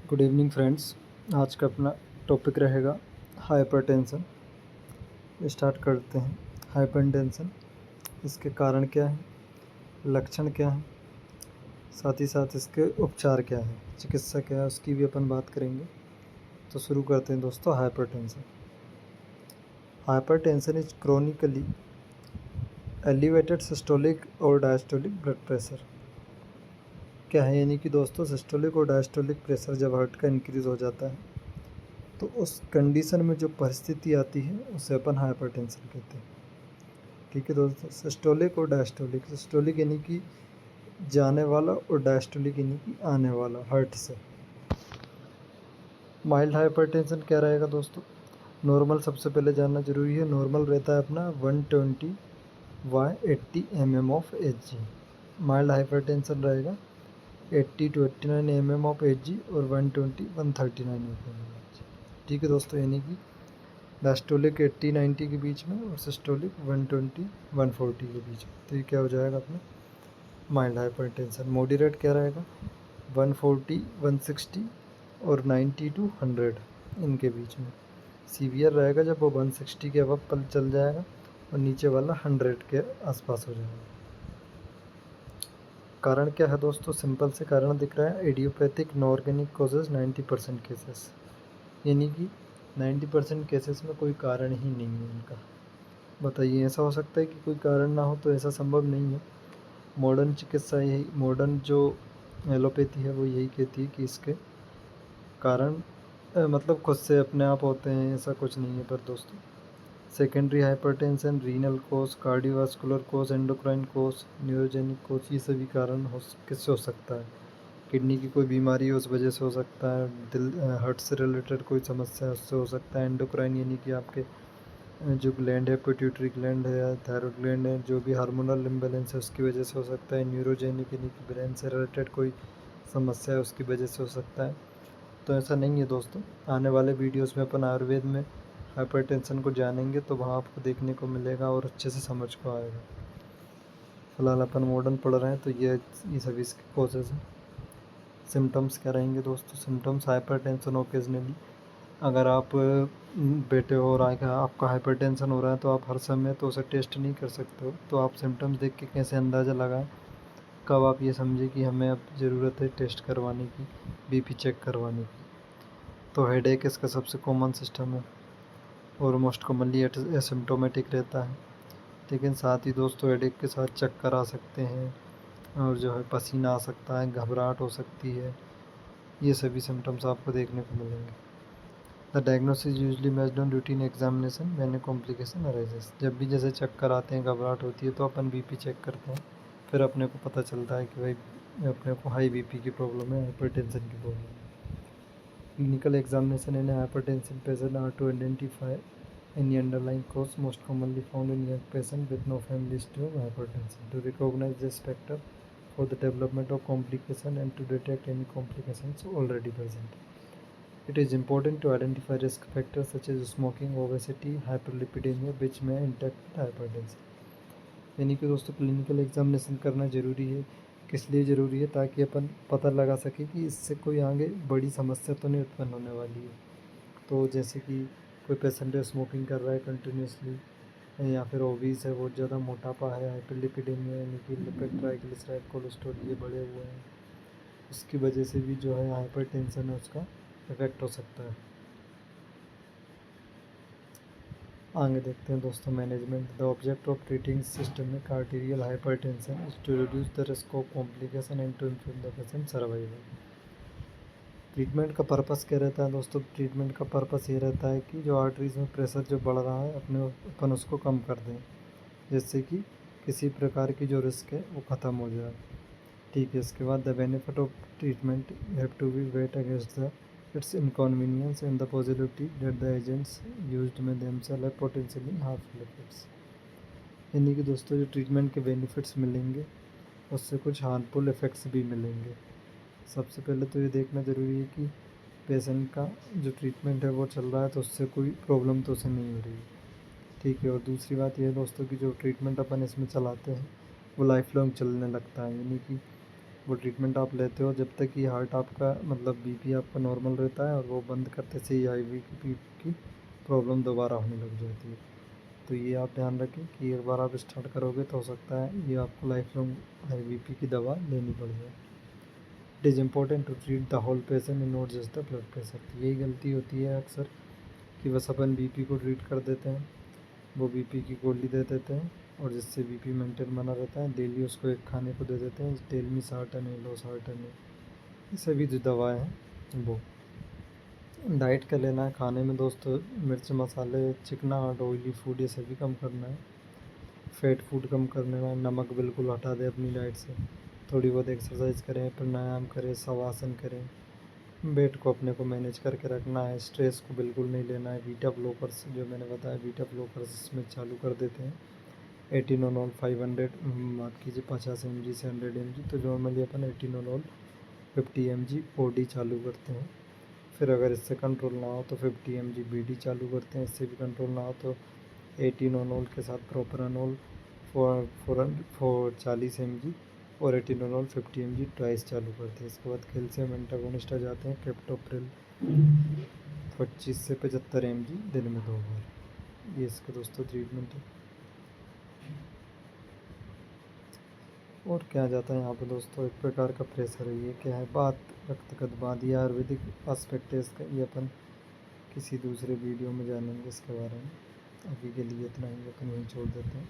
Good evening friends. आज का अपना टॉपिक रहेगा हाइपरटेंशन। स्टार्ट करते हैं। हाइपरटेंशन, इसके कारण क्या है, लक्षण क्या है, साथ ही साथ इसके उपचार क्या है, चिकित्सा क्या है, उसकी भी अपन बात करेंगे। तो शुरू करते हैं दोस्तों। Hypertension is chronically elevated systolic और डायस्टोलिक ब्लड प्रेशर। क्या है, यानी कि दोस्तों सिस्टोलिक और डायस्टोलिक प्रेशर जब हार्ट का इंक्रीज़ हो जाता है तो उस कंडीशन में जो परिस्थिति आती है उसे अपन हाइपरटेंशन कहते हैं। ठीक है दोस्तों। सिस्टोलिक और डायस्टोलिक, सिस्टोलिक यानी कि जाने वाला और डायस्टोलिक यानी कि आने वाला हार्ट से। माइल्ड हाइपरटेंशन क्या रहेगा दोस्तों, नॉर्मल सबसे पहले जानना जरूरी है। नॉर्मल रहता है अपना 120/80 mm of Hg। Mild hypertension रहेगा 80 to 89 mm ऑफ Hg और 120-139 mm। ठीक है दोस्तों, यानी कि डायस्टोलिक 80-90 के बीच में और सिस्टोलिक 120-140 के बीच में। तो ये क्या हो जाएगा अपना माइल्ड हाइपरटेंशन। मॉडरेट क्या रहेगा 140-160 और 90 to 100 इनके बीच में। सीवियर रहेगा जब वो 160 के अब पल चल जाएगा और नीचे वाला 100 के आसपास हो जाएगा। कारण क्या है दोस्तों, सिंपल से कारण दिख रहा है, idiopathic no organic causes 90% cases, यानी कि 90% केसेस में कोई कारण ही नहीं है इनका। बताइए, ऐसा हो सकता है कि कोई कारण ना हो? तो ऐसा संभव नहीं है। मॉडर्न चिकित्सा यही, मॉडर्न जो एलोपैथी है वो यही कहती है कि इसके कारण मतलब खुद से अपने आप होते हैं, ऐसा कुछ नहीं है। पर दोस्तों सेकेंडरी हाइपरटेंशन, रीनल कोज, कार्डियोवास्कुलर कोज, एंडोक्राइन कोज, न्यूरोजेनिक कोज, ये सभी कारण किससे हो सकता है? किडनी की कोई बीमारी है उस वजह से हो सकता है, दिल हार्ट से रिलेटेड कोई समस्या है उससे हो सकता है, एंडोक्राइन यानी कि आपके जो ग्लैंड है, पिट्यूटरी ग्लैंड है या थायराइड ग्लैंड है, जो भी हार्मोनल इम्बैलेंस है उसकी वजह से हो सकता है, न्यूरोजेनिक यानी कि ब्रेन से रिलेटेड कोई समस्या है उसकी वजह से हो सकता है। तो ऐसा नहीं है दोस्तों। आने वाले वीडियोस में अपन आयुर्वेद में हाइपरटेंशन को जानेंगे तो वहाँ आपको देखने को मिलेगा और अच्छे से समझ को आएगा। फिलहाल अपन मॉडर्न पढ़ रहे हैं तो ये सभी इसके कॉजेज़ हैं। सिम्टम्स क्या रहेंगे दोस्तों, सिम्टम्स हाइपरटेंशन ओकेजनली, अगर आप बैठे हो और आपका हाइपरटेंशन हो रहा है तो आप हर समय तो उसे टेस्ट नहीं कर सकते हो। तो आप सिम्टम्स देख के कैसे अंदाज़ा लगाएं, कब आप ये समझें कि हमें अब ज़रूरत है टेस्ट करवाने की, बीपी चेक करवाने की। तो हेडेक इसका सबसे कॉमन सिस्टम है और मोस्ट कॉमनली एसिम्टोमेटिक रहता है। लेकिन साथ ही दोस्तों हेडेक के साथ चक्कर आ सकते हैं और जो है पसीना आ सकता है, घबराहट हो सकती है, ये सभी सिम्टम्स आपको देखने को मिलेंगे। The diagnosis usually based on routine examination when A complication arises. जब भी जैसे चक्कर आते हैं, घबराहट होती है तो अपन बीपी चेक करते हैं, फिर अपने को पता चलता है कि भाई अपने को हाई बीपी की प्रॉब्लम है, हाइपरटेंशन की प्रॉब्लम है। Clinical examination in hypertension patient are to identify any underlying cause most commonly found in young patient with no family history of hypertension, to recognize this factor for the development of complication and to detect any complications already present. It is important to identify risk factors such as smoking, obesity, hyperlipidemia which may interact with hypertension. यानी कि दोस्तों clinical examination करना ज़रूरी है। किस लिए ज़रूरी है? ताकि अपन पता लगा सके कि इससे कोई आगे बड़ी समस्या तो नहीं उत्पन्न होने वाली है। तो जैसे कि कोई पेशेंट है स्मोकिंग कर रहा है कंटिन्यूसली, या फिर ओबीस है, बहुत ज़्यादा मोटापा है, हाइपरलिपिडेमिया यानी कि लिपिड ट्राइग्लिसराइड कोलेस्ट्रॉल ये बढ़े हुए हैं, उसकी वजह से भी जो है हाइपरटेंशन है उसका इफेक्ट हो सकता है। आगे देखते हैं दोस्तों management. The object of treating systemic arterial hypertension is to reduce the risk of complication and to improve the patient survival. Treatment का पर्पस क्या रहता है दोस्तों? ट्रीटमेंट का पर्पस ये रहता है कि जो आर्टरीज में प्रेशर जो बढ़ रहा है अपन उसको कम कर दें, जिससे कि किसी प्रकार की जो रिस्क है वो ख़त्म हो जाए। ठीक है, इसके बाद the benefit of treatment have to be weight against the its inconvenience and the possibility that the agents used may themself have potentially harmful effects. यानी कि दोस्तों जो ट्रीटमेंट के बेनिफिट्स मिलेंगे उससे कुछ हार्मफुल इफ़ेक्ट्स भी मिलेंगे। सबसे पहले तो ये देखना ज़रूरी है कि पेशेंट का जो ट्रीटमेंट है वो चल रहा है तो उससे कोई प्रॉब्लम तो उसे नहीं हो रही। ठीक है, और दूसरी बात यह है दोस्तों कि जो ट्रीटमेंट अपन इसमें चलाते हैं वो लाइफ लॉन्ग चलने लगता है, यानी कि वो ट्रीटमेंट आप लेते हो जब तक कि हार्ट आपका मतलब बीपी आपका नॉर्मल रहता है, और वो बंद करते से ही IVP की प्रॉब्लम दोबारा होने लग जाती है। तो ये आप ध्यान रखें कि एक बार आप स्टार्ट करोगे तो हो सकता है ये आपको लाइफ लॉन्ग IVP की दवा लेनी पड़ जाए। It is important to treat the whole patient and not just the blood pressure. यही गलती होती है अक्सर कि बस अपन बीपी को ट्रीट कर देते हैं, वो बीपी की गोली दे देते हैं, और जिससे बीपी मेंटेन बना रहता है डेली उसको एक खाने को दे देते हैं, टेल मी सार्टन है, लो सार्टन है, ये सभी जो दवाएँ हैं वो डाइट का लेना है। खाने में दोस्तों मिर्च मसाले, चिकना ऑयली फूड ये सभी कम करना है। फैट फूड कम करने में, नमक बिल्कुल हटा दें अपनी डाइट से। थोड़ी बहुत एक्सरसाइज करें, प्राणायाम करें, शवासन करें। वेट को अपने को मैनेज करके रखना है। स्ट्रेस को बिल्कुल नहीं लेना है। बीटा ब्लॉकर्स जो मैंने बताया, बीटा ब्लॉकर्स इसमें चालू कर देते हैं। एटिनोनॉल 500 माफ़ कीजिए 50 mg से 100 mg। तो नॉर्मली अपन एटिनोनॉल 50 mg ओडी चालू करते हैं। फिर अगर इससे कंट्रोल ना हो तो 50 mg BD चालू करते हैं। इससे भी कंट्रोल ना हो तो एटिनोनॉल के साथ प्रोपरानोल 40 mg और एटिनोनॉल 50 mg ट्वाइस चालू करते हैं। इसके बाद कैल्शियम एंटागोनिस्ट आ जाते हैं, कैप्टोप्रिल 25 से 75 mg दिन में 2 बार। ये इसके दोस्तों ट्रीटमेंट है। और क्या जाता है यहाँ पे दोस्तों, एक प्रकार का प्रेशर है। ये क्या है, बात रक्तगत बात, ये आयुर्वेदिक आस्पेक्ट है इसका, ये अपन किसी दूसरे वीडियो में जानेंगे इसके बारे में। अभी के लिए इतना ही, अपन यहीं छोड़ देते हैं।